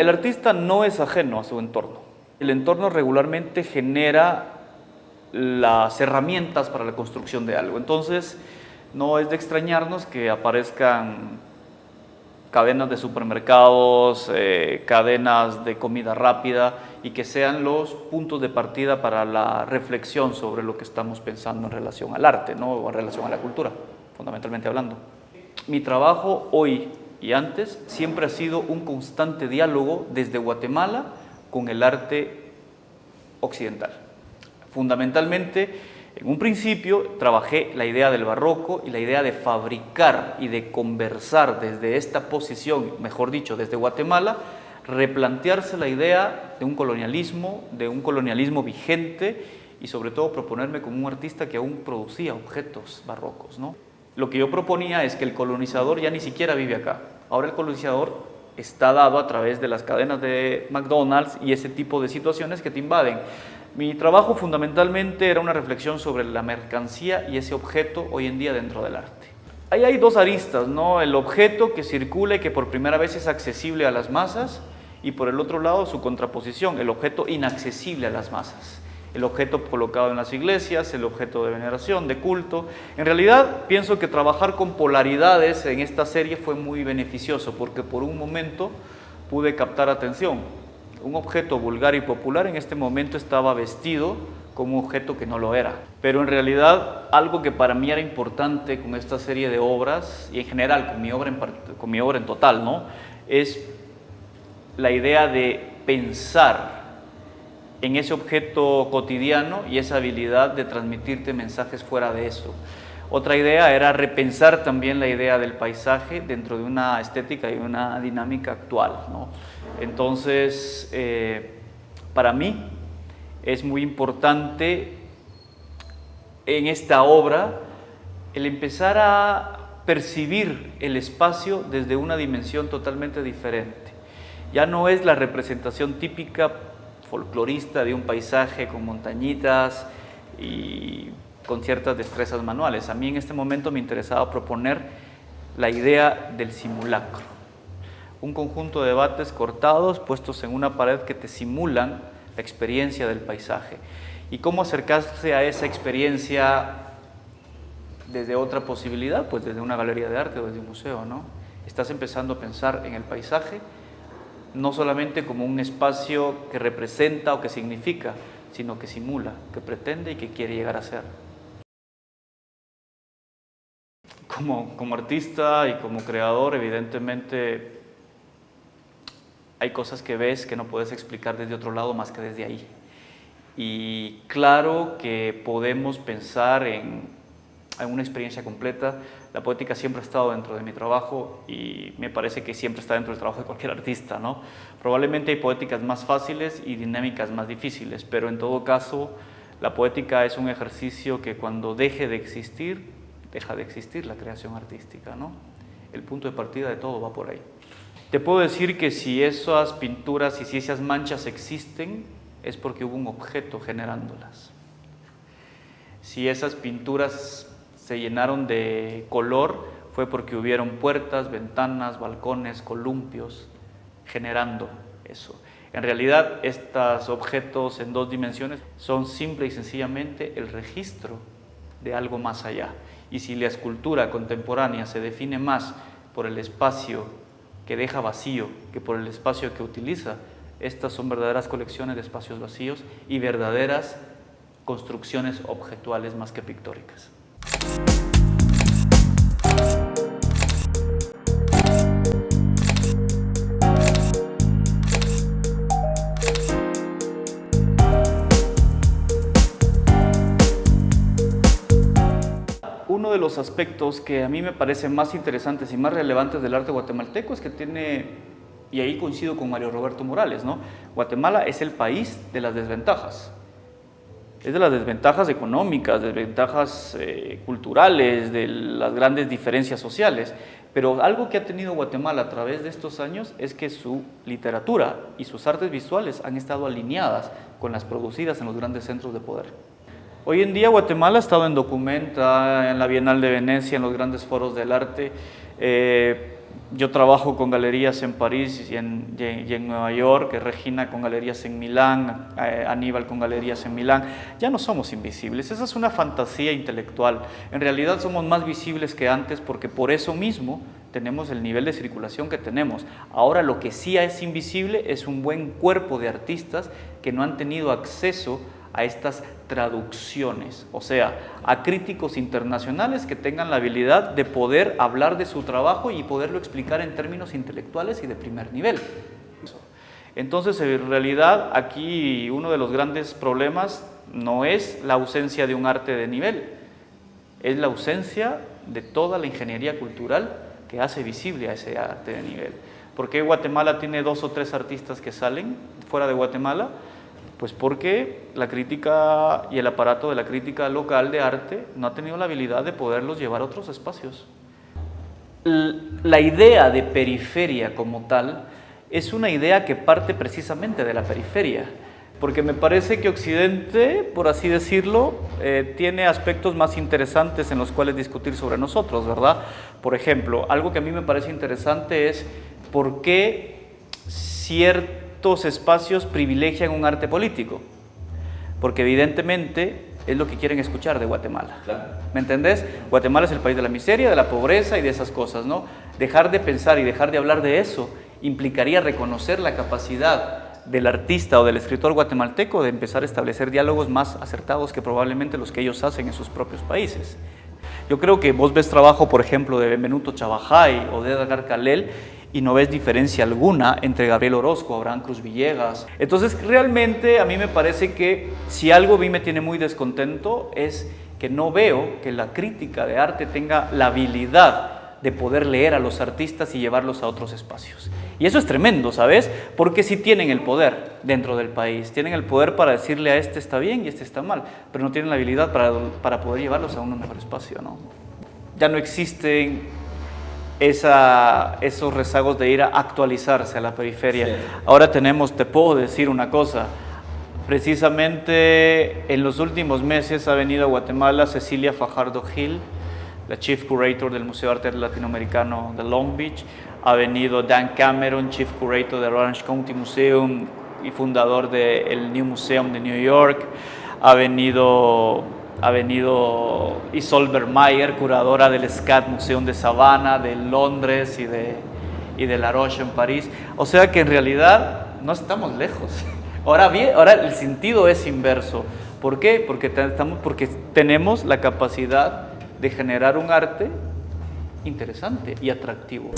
El artista no es ajeno a su entorno. El entorno regularmente genera las herramientas para la construcción de algo. Entonces, no es de extrañarnos que aparezcan cadenas de supermercados, cadenas de comida rápida y que sean los puntos de partida para la reflexión sobre lo que estamos pensando en relación al arte, ¿no? O en relación a la cultura, fundamentalmente hablando. Mi trabajo hoy y antes siempre ha sido un constante diálogo desde Guatemala con el arte occidental. Fundamentalmente, en un principio trabajé la idea del barroco y la idea de fabricar y de conversar desde esta posición, mejor dicho, desde Guatemala, replantearse la idea de un colonialismo vigente y sobre todo proponerme como un artista que aún producía objetos barrocos, ¿no? Lo que yo proponía es que el colonizador ya ni siquiera vive acá. Ahora el colonizador está dado a través de las cadenas de McDonald's y ese tipo de situaciones que te invaden. Mi trabajo fundamentalmente era una reflexión sobre la mercancía y ese objeto hoy en día dentro del arte. Ahí hay dos aristas, ¿no? El objeto que circula y que por primera vez es accesible a las masas y por el otro lado su contraposición, el objeto inaccesible a las masas. El objeto colocado en las iglesias, el objeto de veneración, de culto. En realidad pienso que trabajar con polaridades en esta serie fue muy beneficioso porque por un momento pude captar atención. Un objeto vulgar y popular en este momento estaba vestido como un objeto que no lo era. Pero en realidad algo que para mí era importante con esta serie de obras y en general con mi obra en total, ¿no? Es la idea de pensar en ese objeto cotidiano y esa habilidad de transmitirte mensajes fuera de eso. Otra idea era repensar también la idea del paisaje dentro de una estética y una dinámica actual, ¿no? Entonces, para mí es muy importante en esta obra el empezar a percibir el espacio desde una dimensión totalmente diferente. Ya no es la representación típica folclorista de un paisaje con montañitas y con ciertas destrezas manuales. A mí en este momento me interesaba proponer la idea del simulacro. Un conjunto de bates cortados puestos en una pared que te simulan la experiencia del paisaje. ¿Y cómo acercarse a esa experiencia desde otra posibilidad? Pues desde una galería de arte o desde un museo, ¿no? Estás empezando a pensar en el paisaje no solamente como un espacio que representa o que significa, sino que simula, que pretende y que quiere llegar a ser. Como artista y como creador, evidentemente hay cosas que ves que no puedes explicar desde otro lado más que desde ahí. Y claro que podemos pensar en una experiencia completa. La poética siempre ha estado dentro de mi trabajo y me parece que siempre está dentro del trabajo de cualquier artista, ¿no? Probablemente hay poéticas más fáciles y dinámicas más difíciles, pero en todo caso la poética es un ejercicio que cuando deje de existir, deja de existir la creación artística, ¿no? El punto de partida de todo va por ahí. Te puedo decir que si esas pinturas y si esas manchas existen, es porque hubo un objeto generándolas. Si esas pinturas se llenaron de color, fue porque hubieron puertas, ventanas, balcones, columpios, generando eso. En realidad, estos objetos en dos dimensiones son simple y sencillamente el registro de algo más allá. Y si la escultura contemporánea se define más por el espacio que deja vacío que por el espacio que utiliza, estas son verdaderas colecciones de espacios vacíos y verdaderas construcciones objetuales más que pictóricas. Uno de los aspectos que a mí me parecen más interesantes y más relevantes del arte guatemalteco es que tiene, y ahí coincido con Mario Roberto Morales, ¿no? Guatemala es el país de las desventajas. Es de las desventajas económicas, desventajas culturales, de las grandes diferencias sociales. Pero algo que ha tenido Guatemala a través de estos años es que su literatura y sus artes visuales han estado alineadas con las producidas en los grandes centros de poder. Hoy en día Guatemala ha estado en Documenta, en la Bienal de Venecia, en los grandes foros del arte. yo trabajo con galerías en París y en Nueva York, Regina con galerías en Milán, Aníbal con galerías en Milán. Ya no somos invisibles, esa es una fantasía intelectual. En realidad somos más visibles que antes porque por eso mismo tenemos el nivel de circulación que tenemos. Ahora lo que sí es invisible es un buen cuerpo de artistas que no han tenido acceso a estas traducciones, o sea, a críticos internacionales que tengan la habilidad de poder hablar de su trabajo y poderlo explicar en términos intelectuales y de primer nivel. Entonces, en realidad, aquí uno de los grandes problemas no es la ausencia de un arte de nivel, es la ausencia de toda la ingeniería cultural que hace visible a ese arte de nivel. ¿Por qué Guatemala tiene 2 o 3 artistas que salen fuera de Guatemala? Pues porque la crítica y el aparato de la crítica local de arte no ha tenido la habilidad de poderlos llevar a otros espacios. La idea de periferia como tal es una idea que parte precisamente de la periferia, porque me parece que Occidente, por así decirlo, tiene aspectos más interesantes en los cuales discutir sobre nosotros, ¿verdad? Por ejemplo, algo que a mí me parece interesante es por qué ciertos espacios privilegian un arte político, porque evidentemente es lo que quieren escuchar de Guatemala. Claro. ¿Me entendés? Guatemala es el país de la miseria, de la pobreza y de esas cosas, ¿no? Dejar de pensar y dejar de hablar de eso implicaría reconocer la capacidad del artista o del escritor guatemalteco de empezar a establecer diálogos más acertados que probablemente los que ellos hacen en sus propios países. Yo creo que vos ves trabajo, por ejemplo, de Benvenuto Chabajay o de Edgar Calel y no ves diferencia alguna entre Gabriel Orozco, Abraham Cruz Villegas. Entonces, realmente a mí me parece que si algo a mí me tiene muy descontento es que no veo que la crítica de arte tenga la habilidad de poder leer a los artistas y llevarlos a otros espacios. Y eso es tremendo, ¿sabes? Porque sí tienen el poder dentro del país, tienen el poder para decirle a este está bien y este está mal, pero no tienen la habilidad para poder llevarlos a un mejor espacio, ¿no? Ya no existen esos rezagos de ir a actualizarse a la periferia. Sí. Ahora tenemos, te puedo decir una cosa, precisamente en los últimos meses ha venido a Guatemala Cecilia Fajardo Gil, la Chief Curator del Museo de Arte Latinoamericano de Long Beach, ha venido Dan Cameron, Chief Curator del Orange County Museum y fundador del New Museum de New York, ha venido Isolde Mayer, curadora del SCAD Museum de Savannah, de Londres y de La Roche en París. O sea que en realidad no estamos lejos. Ahora el sentido es inverso. ¿Por qué? Porque tenemos la capacidad de generar un arte interesante y atractivo.